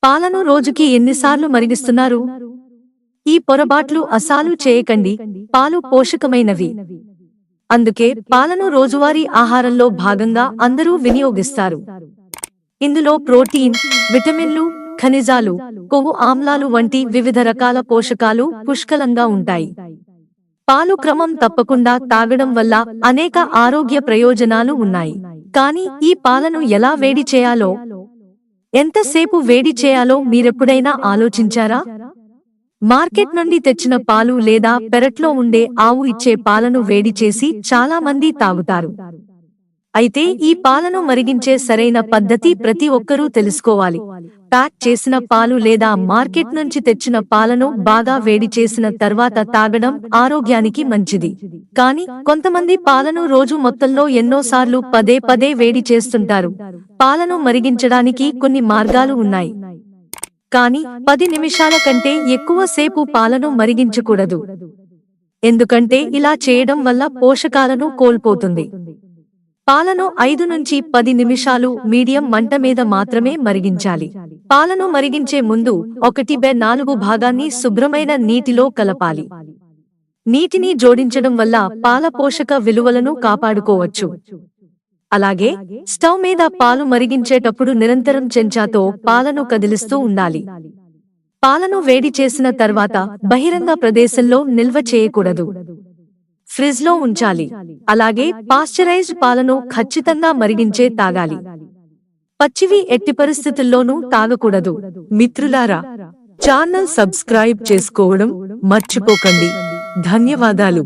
పాలను రోజుకి ఎన్నిసార్లు మరిగిస్తున్నారు? ఈ పొరబాట్లు అస్సలు చేయకండి. పాలు పోషకమైనవి. అందుకే పాలను రోజువారీ ఆహారంలో భాగంగా అందరూ వినియోగిస్తారు. ఇందులో ప్రోటీన్, విటమిన్లు, ఖనిజాలు, కొవ్వు ఆమ్లాలు వంటి వివిధ రకాల పోషకాలు పుష్కలంగా ఉంటాయి. పాలు క్రమం తప్పకుండా తాగడం వల్ల అనేక ఆరోగ్య ప్రయోజనాలు ఉన్నాయి. కానీ ఈ పాలను ఎలా వేడి చేయాలో, ఎంతసేపు వేడి చేయాలో మీరెప్పుడైనా ఆలోచించారా? మార్కెట్ నుండి తెచ్చిన పాలు లేదా పెరట్లో ఉండే ఆవు ఇచ్చే పాలను వేడి చేసి చాలా మంది తాగుతారు. అయితే ఈ పాలను మరిగించే సరైన పద్ధతి ప్రతి ఒక్కరూ తెలుసుకోవాలి. ప్యాక్ చేసిన పాలు లేదా మార్కెట్ నుంచి తెచ్చిన పాలను బాగా వేడి చేసిన తర్వాత తాగడం ఆరోగ్యానికి మంచిది. కానీ కొంతమంది పాలను రోజు మొత్తంలో ఎన్నోసార్లు పదే పదే వేడి చేస్తుంటారు. పాలను మరిగించడానికి కొన్ని మార్గాలు ఉన్నాయి. కానీ 10 నిమిషాల కంటే ఎక్కువ సేపు పాలను మరిగించకూడదు. ఎందుకంటే ఇలా చేయడం వల్ల పోషకాలను కోల్పోతుంది. పాలను 5 నుంచి 10 నిమిషాలు మీడియం మంట మీద మాత్రమే మరిగించాలి. పాలను మరిగించే ముందు 1/4 భాగాన్ని శుభ్రమైన నీటిలో కలపాలి. నీటిని జోడించడం వల్ల పాల పోషక విలువలను కాపాడుకోవచ్చు. అలాగే స్టవ్ మీద పాలు మరిగించేటప్పుడు నిరంతరం చెంచాతో పాలను కదిలిస్తూ ఉండాలి. పాలను వేడి చేసిన తర్వాత బహిరంగ ప్రదేశంలో నిల్వ చేయకూడదు. ఫ్రిజ్ లో ఉంచాలి. అలాగే పాశ్చరైజ్డ్ పాలను ఖచ్చితంగా మరిగించే తాగాలి. పచ్చివి ఎట్టి పరిస్థితుల్లోనూ తాగకూడదు. మిత్రులారా, ఛానల్ సబ్స్క్రైబ్ చేసుకోవడం మర్చిపోకండి. ధన్యవాదాలు.